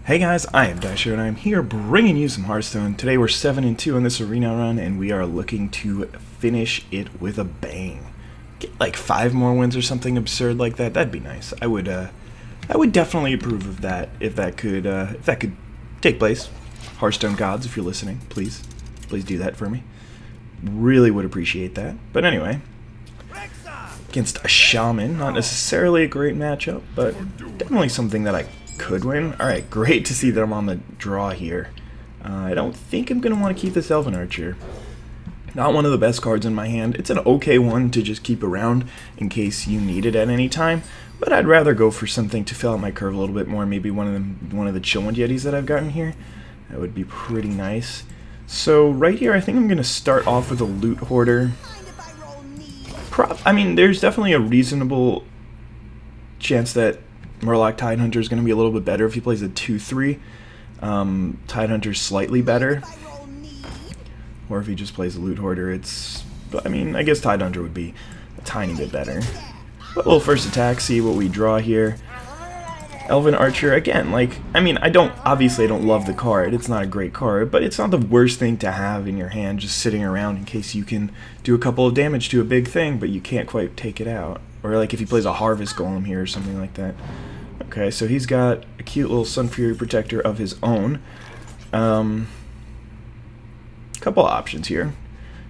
Hey guys, I am IzDaisho and I'm here bringing you some Hearthstone. Today we're 7-2 in this arena run and we are looking to finish it with a bang. Get like 5 more wins or something absurd like that. That'd be nice. I would definitely approve of that if that could take place. Hearthstone gods, if you're listening, please do that for me. Really would appreciate that. But anyway, against a shaman, not necessarily a great matchup, but definitely something that I could win. Alright, great to see that I'm on the draw here. I don't think I'm going to want to keep this Elven Archer. Not one of the best cards in my hand. It's an okay one to just keep around in case you need it at any time, but I'd rather go for something to fill out my curve a little bit more. Maybe one of the Chillwind Yetis that I've gotten here. That would be pretty nice. So right here, I think I'm going to start off with a Loot Hoarder. I mean, there's definitely a reasonable chance that Murloc Tidehunter is going to be a little bit better if he plays a 2-3. Tidehunter's slightly better. Or if he just plays a Loot Hoarder, it's... I mean, I guess Tidehunter would be a tiny bit better. But we'll first attack, see what we draw here. Elven Archer, again, like, I mean, obviously I don't love the card. It's not a great card, but it's not the worst thing to have in your hand just sitting around in case you can do a couple of damage to a big thing, but you can't quite take it out. Or like if he plays a Harvest Golem here or something like that. Okay, so he's got a cute little Sun Fury Protector of his own. Couple options here.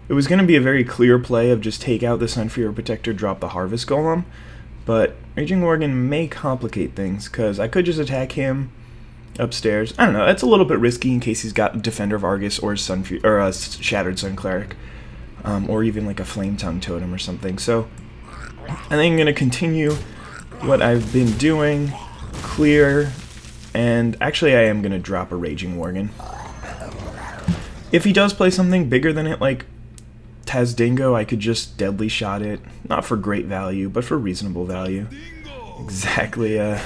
It was going to be a very clear play of just take out the Sun Fury Protector, drop the Harvest Golem, but Raging Worgen may complicate things, because I could just attack him upstairs. I don't know, it's a little bit risky in case he's got Defender of Argus or a Shattered Sun Cleric, or even like a Flame Tongue Totem or something. So I think I'm going to continue what I've been doing, clear, and actually I am going to drop a Raging Worgen. If he does play something bigger than it, like Tazdingo, I could just Deadly Shot it, not for great value, but for reasonable value. Exactly the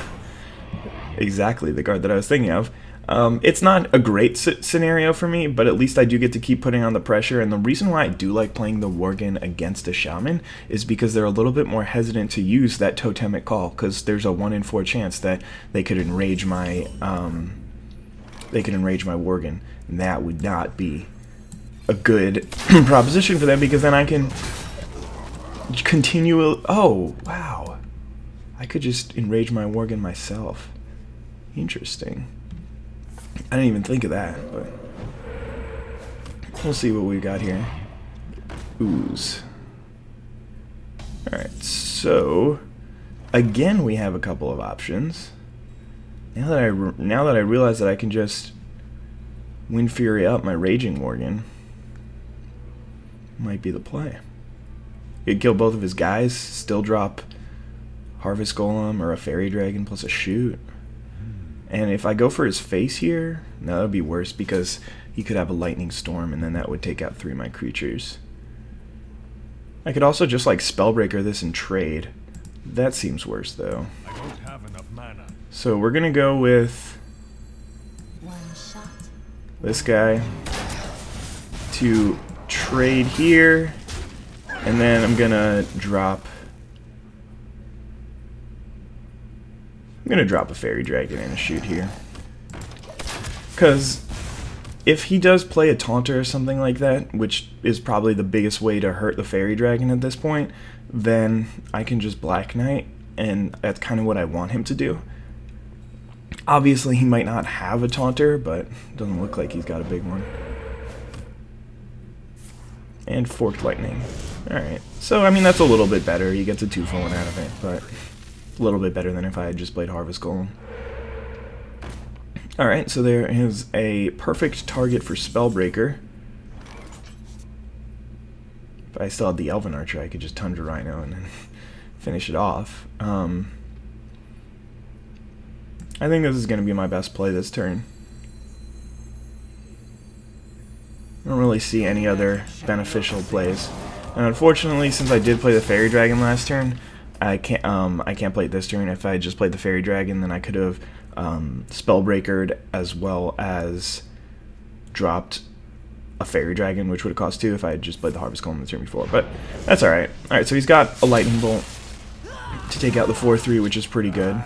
card that I was thinking of. It's not a great scenario for me, but at least I do get to keep putting on the pressure, and the reason why I do like playing the Worgen against a Shaman is because they're a little bit more hesitant to use that Totemic Call, because there's a 1 in 4 chance that they could enrage my Worgen, and that would not be a good proposition for them, because then I can continue... Oh, wow. I could just enrage my Worgen myself. Interesting. I didn't even think of that, but we'll see what we've got here. Ooze. Alright, so again we have a couple of options. Now that I realize that I can just Wind Fury up my Raging Worgen, might be the play. He'd kill both of his guys, still drop Harvest Golem or a Fairy Dragon plus a Shoot. And if I go for his face here, no, that would be worse because he could have a Lightning Storm and then that would take out 3 of my creatures. I could also just like Spellbreaker this and trade. That seems worse though. I don't have enough mana. So we're gonna go with this guy to trade here, and then I'm gonna drop a Fairy Dragon and a Shoot here. Because if he does play a Taunter or something like that, which is probably the biggest way to hurt the Fairy Dragon at this point, then I can just Black Knight, and that's kind of what I want him to do. Obviously, he might not have a Taunter, but it doesn't look like he's got a big one. And Forked Lightning. Alright, so I mean that's a little bit better. He gets a 2 for 1 out of it, but a little bit better than if I had just played Harvest Golem. Alright, so there is a perfect target for Spellbreaker. If I still had the Elven Archer, I could just Tundra Rhino and then finish it off. I think this is going to be my best play this turn. I don't really see any other beneficial plays. And unfortunately, since I did play the Fairy Dragon last turn, I can't play it this turn. If I had just played the Fairy Dragon, then I could have Spellbreakered as well as dropped a Fairy Dragon, which would have cost 2 if I had just played the Harvest Golem the turn before. But that's alright. Alright, so he's got a Lightning Bolt to take out the 4-3, which is pretty good.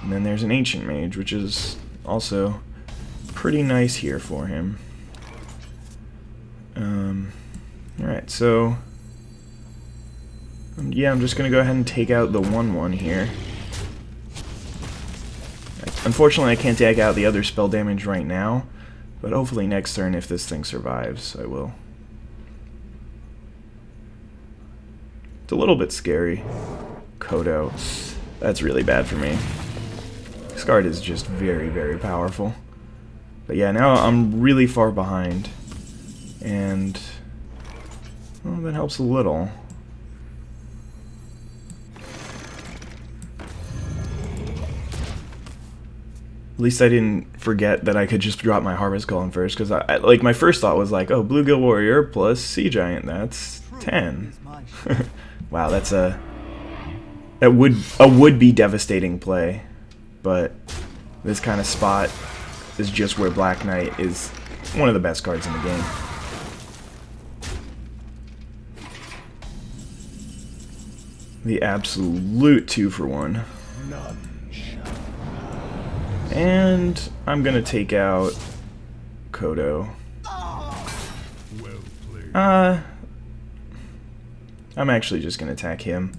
And then there's an Ancient Mage, which is also pretty nice here for him. Alright, so yeah, I'm just going to go ahead and take out the 1/1 here. Unfortunately, I can't take out the other spell damage right now, but hopefully next turn, if this thing survives, I will. It's a little bit scary. Kodo. That's really bad for me. This card is just very, very powerful. But yeah, now I'm really far behind. And well, that helps a little. At least I didn't forget that I could just drop my Harvest Golem first, because like my first thought was like, oh, Bluegill Warrior plus Sea Giant, that's 10. Wow, that's a would be devastating play, but this kind of spot is just where Black Knight is one of the best cards in the game. The absolute 2-for-1. And I'm gonna take out Kodo. I'm actually just gonna attack him.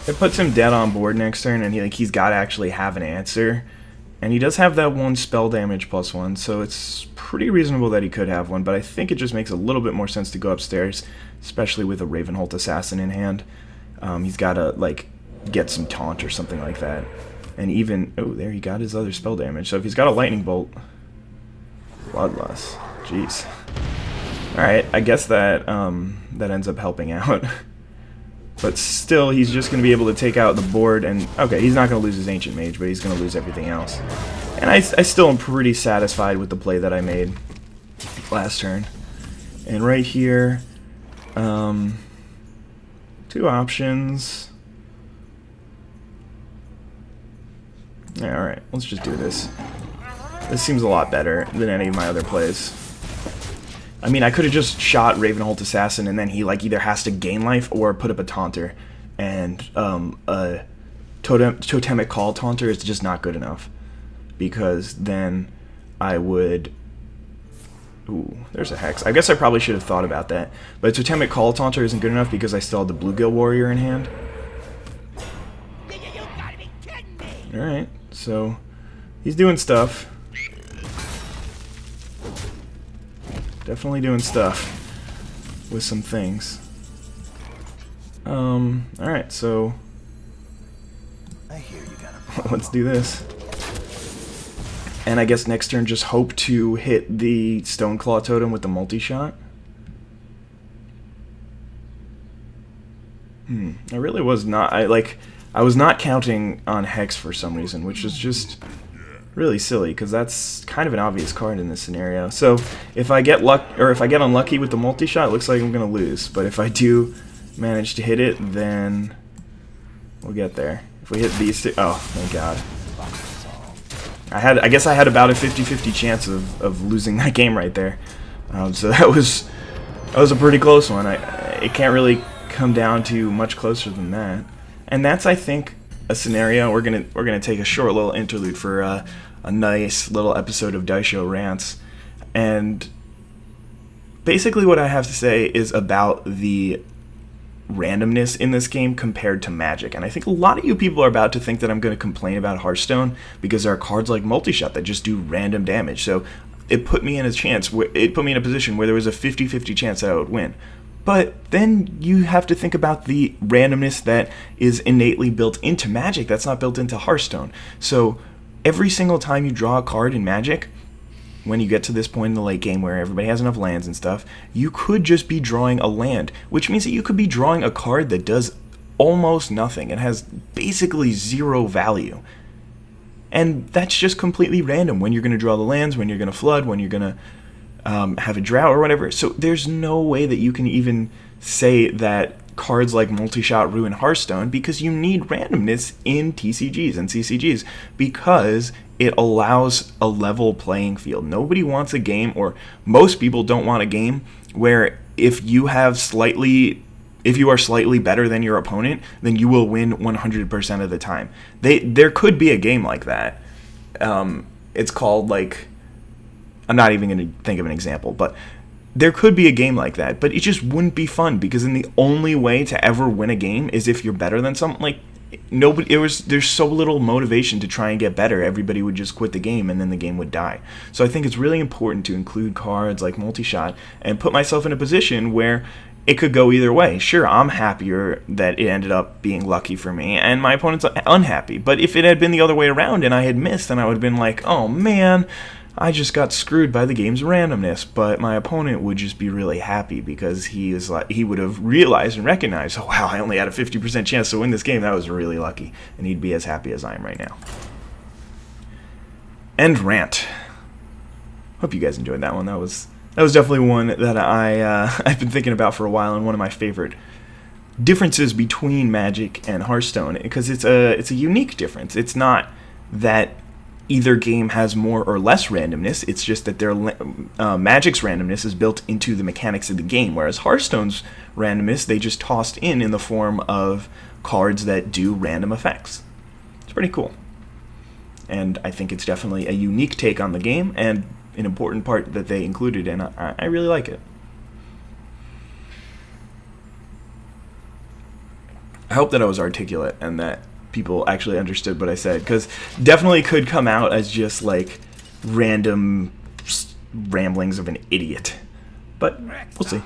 It puts him dead on board next turn, and he's got to actually have an answer. And he does have that 1 spell damage +1, so it's pretty reasonable that he could have one, but I think it just makes a little bit more sense to go upstairs, especially with a Ravenholt Assassin in hand. He's got to, like, get some taunt or something like that. And even, oh, there he got his other spell damage. So if he's got a Lightning Bolt, Bloodlust, jeez. Alright, I guess that, that ends up helping out. But still, he's just going to be able to take out the board, and okay, he's not going to lose his Ancient Mage, but he's going to lose everything else. And I still am pretty satisfied with the play that I made last turn. And right here, 2 options. Yeah, alright, let's just do this. This seems a lot better than any of my other plays. I mean, I could have just shot Ravenholt Assassin, and then he like either has to gain life or put up a Taunter, and a Totemic Call Taunter is just not good enough, because then I would... Ooh, there's a Hex. I guess I probably should have thought about that, but Totemic Call Taunter isn't good enough because I still have the Bluegill Warrior in hand. Alright, so he's doing stuff. Definitely doing stuff with some things. Alright, so let's do this. And I guess next turn just hope to hit the Stoneclaw Totem with the multi-shot. I really was not, I was not counting on Hex for some reason, which is just really silly, because that's kind of an obvious card in this scenario. So if I get unlucky with the multi-shot, it looks like I'm gonna lose. But if I do manage to hit it, then we'll get there. If we hit these two, oh, thank God. I guess I had about a 50-50 chance of losing that game right there. So that was a pretty close one. It can't really come down to much closer than that. And that's, I think, a scenario. We're gonna take a short little interlude for a nice little episode of Daisho Rants, and basically what I have to say is about the randomness in this game compared to Magic. And I think a lot of you people are about to think that I'm going to complain about Hearthstone because there are cards like Multi-Shot that just do random damage. So it put me in a position where there was a 50-50 chance that I would win. But then you have to think about the randomness that is innately built into Magic that's not built into Hearthstone. So every single time you draw a card in Magic, when you get to this point in the late game where everybody has enough lands and stuff, you could just be drawing a land, which means that you could be drawing a card that does almost nothing and has basically 0 value. And that's just completely random when you're going to draw the lands, when you're going to flood, when you're going to have a drought or whatever. So there's no way that you can even say that cards like Multi-Shot ruin Hearthstone, because you need randomness in TCGs and CCGs because it allows a level playing field. Nobody wants a game, or most people don't want a game, where if you have slightly if you are slightly better than your opponent, then you will win 100% of the time. There could be a game like that. It's called, like, I'm not even going to think of an example, but there could be a game like that, but it just wouldn't be fun, because then the only way to ever win a game is if you're better than someone. Like, there's so little motivation to try and get better. Everybody would just quit the game, and then the game would die. So I think it's really important to include cards like multi-shot and put myself in a position where it could go either way. Sure, I'm happier that it ended up being lucky for me, and my opponent's unhappy. But if it had been the other way around and I had missed, then I would have been like, oh man, I just got screwed by the game's randomness. But my opponent would just be really happy, because he would have realized and recognized, oh wow, I only had a 50% chance to win this game. That was really lucky. And he'd be as happy as I am right now. End rant. Hope you guys enjoyed that one. That was definitely one that I've been thinking about for a while, and one of my favorite differences between Magic and Hearthstone, because it's a unique difference. It's not that either game has more or less randomness. It's just that Magic's randomness is built into the mechanics of the game, whereas Hearthstone's randomness, they just tossed in the form of cards that do random effects. It's pretty cool. And I think it's definitely a unique take on the game, and an important part that they included, and I really like it. I hope that I was articulate and that people actually understood what I said, because definitely could come out as just like random ramblings of an idiot, but we'll see.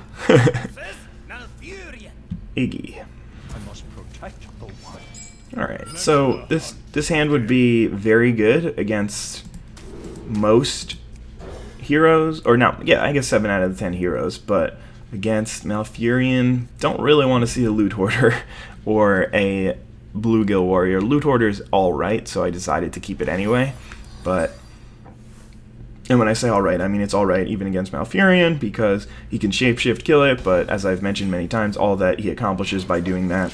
Iggy. Alright, so this hand would be very good against most heroes, or not, yeah, I guess 7 out of the 10 heroes, but against Malfurion, don't really want to see a Loot Hoarder or a Bluegill Warrior. Loot Hoarder is alright, so I decided to keep it anyway, and when I say alright, I mean it's alright even against Malfurion, because he can shapeshift kill it, but as I've mentioned many times, all that he accomplishes by doing that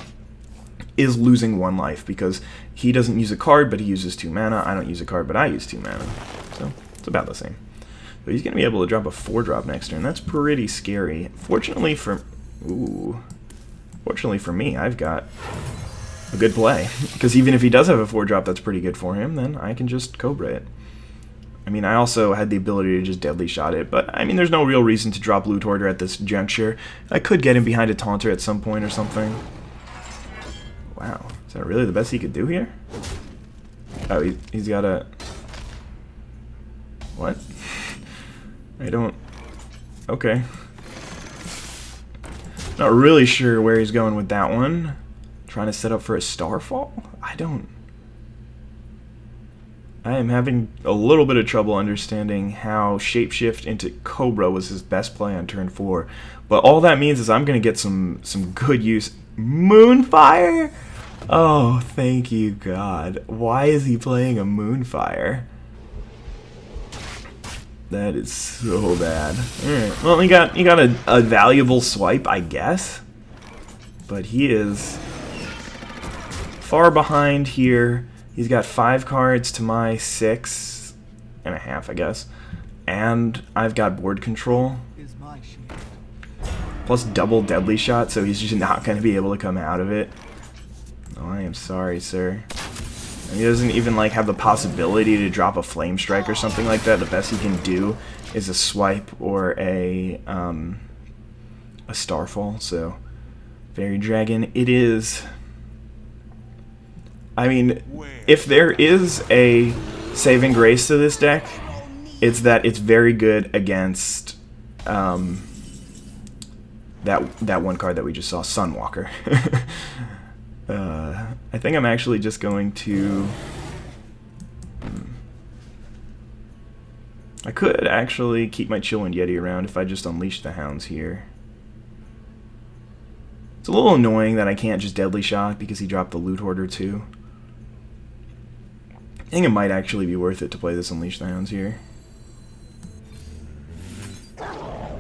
is losing 1 life, because he doesn't use a card, but he uses 2 mana. I don't use a card, but I use 2 mana, so it's about the same. But he's going to be able to drop a 4-drop next turn. That's pretty scary. Fortunately for me, I've got a good play, because even if he does have a 4-drop that's pretty good for him, then I can just Cobra it. I mean, I also had the ability to just deadly shot it, but I mean, there's no real reason to drop Loot Hoarder at this juncture. I could get him behind a Taunter at some point or something. Wow, is that really the best he could do here? Oh, he's got a... What? I don't... Okay. Not really sure where he's going with that one. Trying to set up for a Starfall? I am having a little bit of trouble understanding how Shapeshift into Cobra was his best play on turn 4. But all that means is I'm going to get some good use. Moonfire? Oh, thank you, God. Why is he playing a Moonfire? That is so bad. Alright, well, he got a valuable swipe, I guess. But he is far behind here. He's got 5 cards to my 6.5, I guess. And I've got board control. Plus double deadly shot, so he's just not going to be able to come out of it. Oh, I am sorry, sir. And he doesn't even like have the possibility to drop a Flame Strike or something like that. The best he can do is a swipe or a Starfall. So, Fairy Dragon, it is. I mean, if there is a saving grace to this deck, it's that it's very good against that one card that we just saw, Sunwalker. I think I'm actually just going to... I could actually keep my Chillwind Yeti around if I just unleash the Hounds here. It's a little annoying that I can't just Deadly Shot because he dropped the Loot Hoarder too. I think it might actually be worth it to play this Unleash the Hounds here.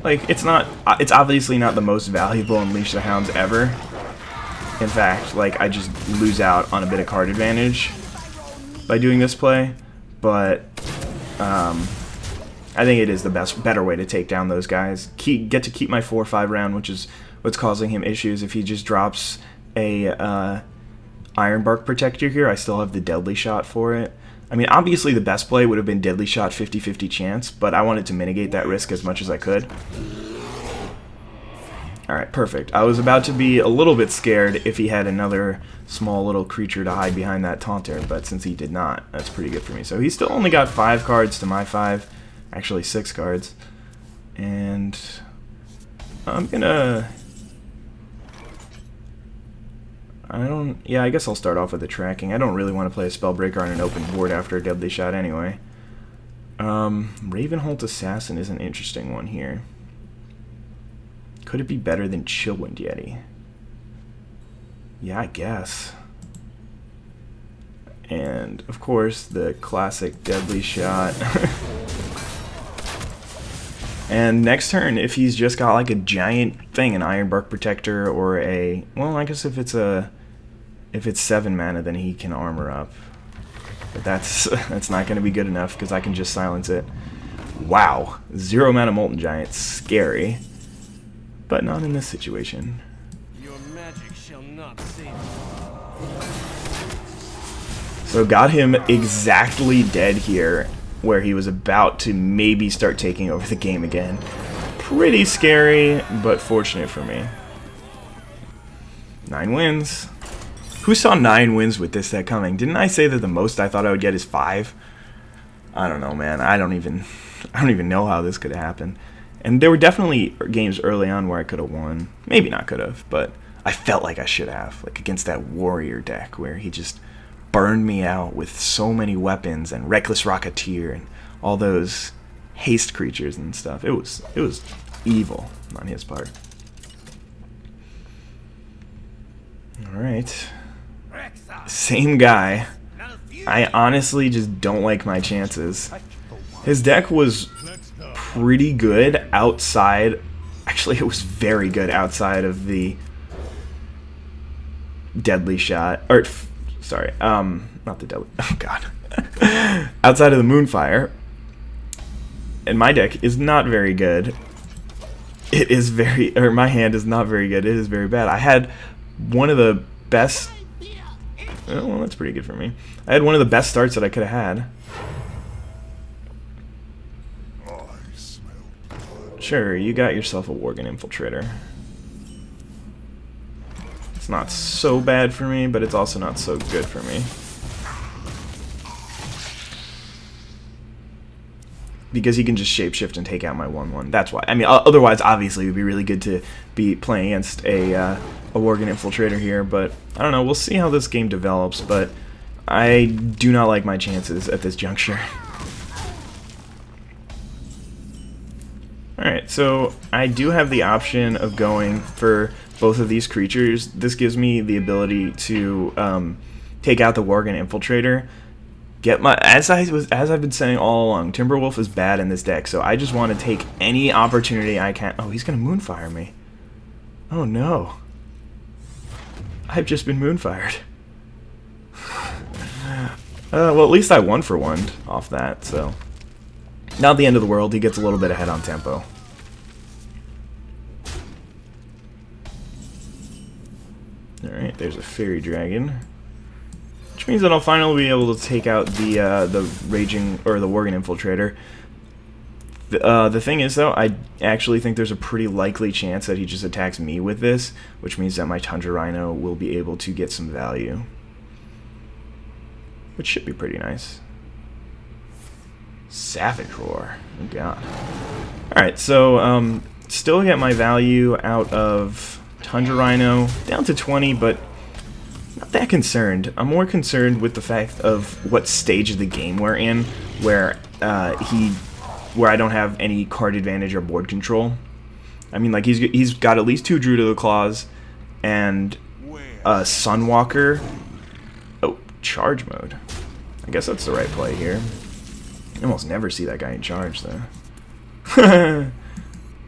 Like, it's obviously not the most valuable Unleash the Hounds ever. In fact, like, I just lose out on a bit of card advantage by doing this play, but I think it is the better way to take down those guys. Get to keep my 4-5 round, which is what's causing him issues. If he just drops a Iron Bark Protector here, I still have the Deadly Shot for it. I mean, obviously the best play would have been Deadly Shot 50-50 chance, but I wanted to mitigate that risk as much as I could. Alright, perfect. I was about to be a little bit scared if he had another small little creature to hide behind that Taunter, but since he did not, that's pretty good for me. So he's still only got 5 cards to my 5, actually 6 cards. And I'm gonna... I guess I'll start off with the tracking. I don't really want to play a Spellbreaker on an open board after a Deadly Shot anyway. Ravenholt Assassin is an interesting one here. Could it be better than Chillwind Yeti? Yeah, I guess. And, of course, the classic Deadly Shot. And next turn, if he's just got like a giant thing, an Iron Bark Protector or a... Well, I guess if it's 7 mana, then he can armor up. But that's not going to be good enough because I can just silence it. Wow. 0 mana Molten Giant. Scary. But not in this situation. Your magic shall not save you. So got him exactly dead here, where he was about to maybe start taking over the game again. Pretty scary, but fortunate for me. 9 wins. Who saw 9 wins with this deck coming? Didn't I say that the most I thought I would get is 5? I don't know, man. I don't even know how this could have happened. And there were definitely games early on where I could have won. Maybe not could have, but I felt like I should have. Like against that Warrior deck where he just burned me out with so many weapons and Reckless Rocketeer and all those haste creatures and stuff. It was evil on his part. Alright. Same guy. I honestly just don't like my chances. His deck was pretty good outside. Actually, it was very good outside of the Deadly Shot. Or, sorry, not the Deadly... Oh, God. Outside of the Moonfire. And my deck is not very good. It is very... Or my hand is not very good. It is very bad. I had one of the best... Oh, well, that's pretty good for me. I had one of the best starts that I could have had. Sure, you got yourself a Worgen Infiltrator. It's not so bad for me, but it's also not so good for me. Because he can just shapeshift and take out my 1/1. That's why. I mean, otherwise, obviously, it would be really good to be playing against a Worgen Infiltrator here. But I don't know. We'll see how this game develops. But I do not like my chances at this juncture. Alright, so I do have the option of going for both of these creatures. This gives me the ability to take out the Worgen Infiltrator. Get my as I've been saying all along, Timberwolf is bad in this deck, so I just want to take any opportunity I can. Oh, he's gonna Moonfire me. Oh no. I've just been Moonfired. Well, at least I won for one off that, so not the end of the world. He gets a little bit ahead on tempo. Alright, there's a Fairy Dragon. Which means that I'll finally be able to take out the Raging, or the Worgen Infiltrator. The thing is, though, I actually think there's a pretty likely chance that he just attacks me with this, which means that my Tundra Rhino will be able to get some value. Which should be pretty nice. Savage Roar. Oh, God. Alright, so, still get my value out of Tundra Rhino. Down to 20, but not that concerned. I'm more concerned with the fact of what stage of the game we're in, where I don't have any card advantage or board control. I mean, like, he's got at least 2 Druid of the Claws and a Sunwalker. Oh, charge mode. I guess that's the right play here. I almost never see that guy in charge, though.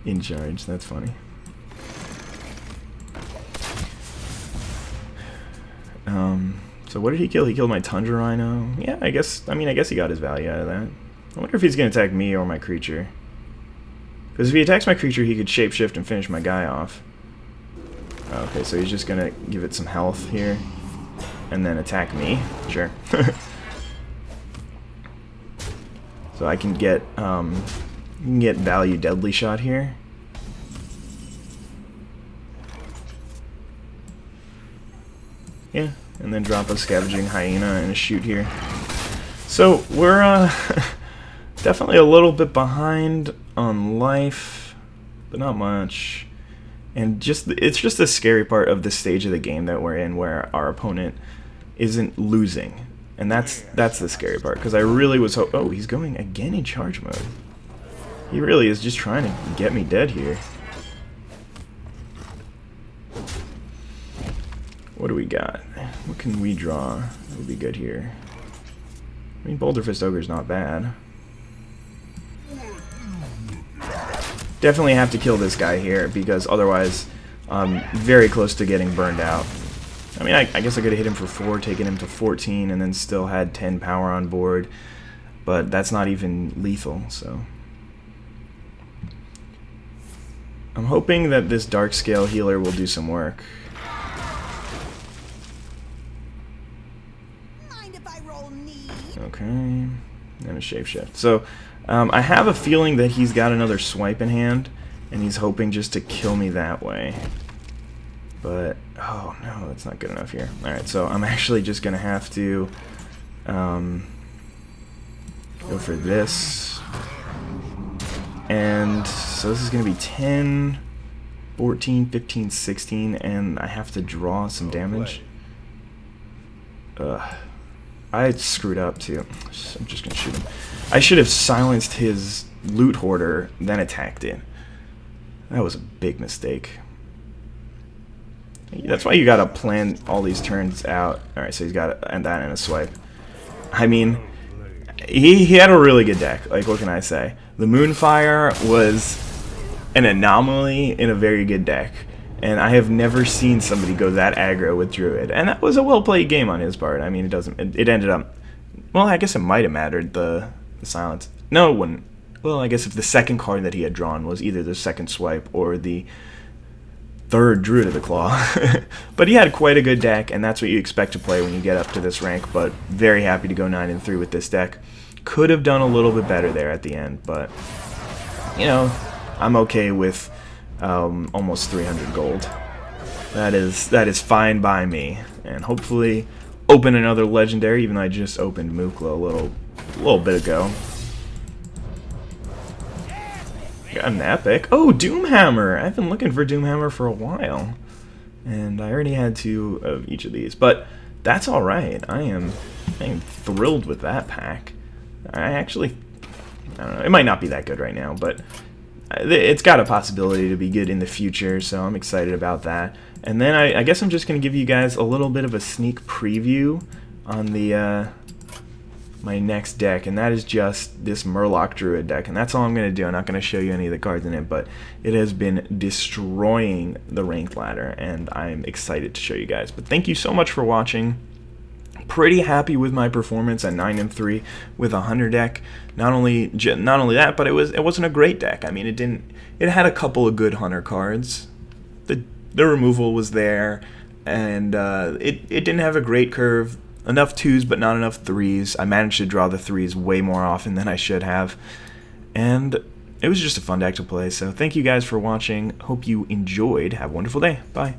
In charge, that's funny. So what did he kill? He killed my Tundra Rhino. Yeah, I guess he got his value out of that. I wonder if he's going to attack me or my creature. Because if he attacks my creature, he could shapeshift and finish my guy off. Okay, so he's just gonna give it some health here, and then attack me. Sure. So I can get value deadly shot here. Yeah, and then drop a scavenging hyena and a shoot here. So we're definitely a little bit behind on life, but not much. And it's just the scary part of this stage of the game that we're in, where our opponent isn't losing, and that's the scary part. Because I really was oh, he's going again in charge mode. He really is just trying to get me dead here. What do we got? What can we draw? That would be good here. I mean, Boulder Fist Ogre's not bad. Definitely have to kill this guy here, because otherwise I'm very close to getting burned out. I mean, I guess I could have hit him for 4, taken him to 14, and then still had 10 power on board, but that's not even lethal, so. I'm hoping that this Dark Scale healer will do some work. Mind if I roll knee? Okay, and a Shapeshift. So, I have a feeling that he's got another swipe in hand, and he's hoping just to kill me that way. But, oh no, that's not good enough here. Alright, so I'm actually just going to have to go for this. And so this is going to be 10, 14, 15, 16, and I have to draw some damage. I screwed up too. I'm just gonna shoot him. I should have silenced his loot hoarder, then attacked it. That was a big mistake. That's why you gotta plan all these turns out. Alright, so he's got that and a swipe. I mean, he had a really good deck. Like, what can I say? The Moonfire was an anomaly in a very good deck. And I have never seen somebody go that aggro with Druid. And that was a well-played game on his part. I mean, it ended up... Well, I guess it might have mattered, the silence. No, it wouldn't. Well, I guess if the second card that he had drawn was either the second swipe or the third Druid of the Claw. But he had quite a good deck, and that's what you expect to play when you get up to this rank. But very happy to go 9-3 with this deck. Could have done a little bit better there at the end, but... You know, I'm okay with... almost 300 gold. That is fine by me, and hopefully open another legendary. Even though I just opened Mukla a little bit ago. Got an epic. Oh, Doomhammer! I've been looking for Doomhammer for a while, and I already had 2 of each of these. But that's all right. I am thrilled with that pack. I don't know. It might not be that good right now, but. It's got a possibility to be good in the future, so I'm excited about that. And then I guess I'm just going to give you guys a little bit of a sneak preview on the my next deck, and that is just this Murloc Druid deck. And that's all I'm going to do. I'm not going to show you any of the cards in it, but it has been destroying the ranked ladder, and I'm excited to show you guys. But thank you so much for watching. Pretty happy with my performance at 9-3 with a Hunter deck. Not only that, but it wasn't a great deck. I mean, it had a couple of good Hunter cards. The removal was there, and it didn't have a great curve. Enough 2s, but not enough 3s. I managed to draw the 3s way more often than I should have, and it was just a fun deck to play. So thank you guys for watching. Hope you enjoyed. Have a wonderful day. Bye.